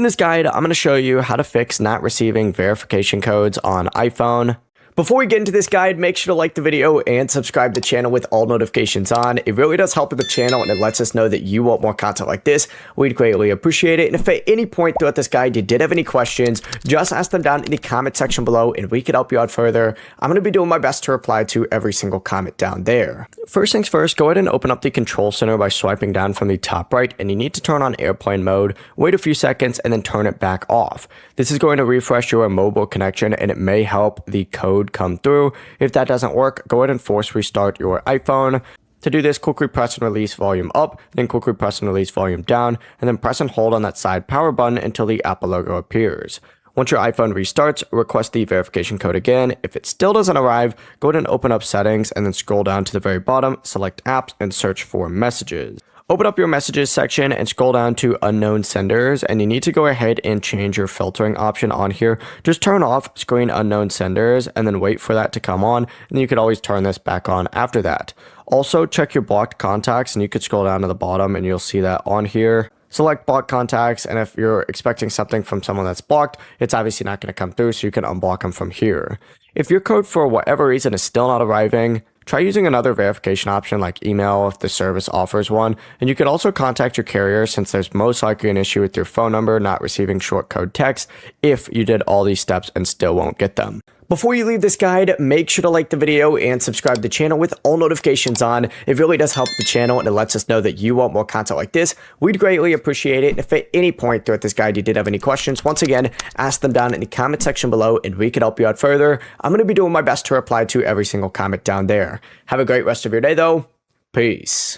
In this guide, I'm going to show you how to fix not receiving verification codes on iPhone. Before we get into this guide, make sure to like the video and subscribe to the channel with all notifications on. It really does help with the channel and it lets us know that you want more content like this. We'd greatly appreciate it. And if at any point throughout this guide you did have any questions, just ask them down in the comment section below and we could help you out further. I'm going to be doing my best to reply to every single comment down there. First things first, go ahead and open up the control center by swiping down from the top right, and you need to turn on airplane mode, wait a few seconds, and then turn it back off. This is going to refresh your mobile connection and it may help the code come through. If that doesn't work, go ahead and force restart your iPhone. To do this, quickly press and release volume up, then quickly press and release volume down, and then press and hold on that side power button until the Apple logo appears. Once your iPhone restarts, request the verification code again. If it still doesn't arrive, go ahead and open up settings and then scroll down to the very bottom, select apps, and search for messages. Open up your messages section and scroll down to unknown senders, and you need to go ahead and change your filtering option on here. Just turn off screen unknown senders and then wait for that to come on, and you could always turn this back on after that. Also, check your blocked contacts, and you could scroll down to the bottom and you'll see that on here. Select block contacts, and if you're expecting something from someone that's blocked, it's obviously not going to come through, so you can unblock them from here. If your code for whatever reason is still not arriving, try using another verification option like email if the service offers one, and you can also contact your carrier since there's most likely an issue with your phone number not receiving short code text if you did all these steps and still won't get them. Before you leave this guide, make sure to like the video and subscribe to the channel with all notifications on. It really does help the channel and it lets us know that you want more content like this. We'd greatly appreciate it. And if at any point throughout this guide you did have any questions, once again, ask them down in the comment section below and we could help you out further. I'm going to be doing my best to reply to every single comment down there. Have a great rest of your day though. Peace.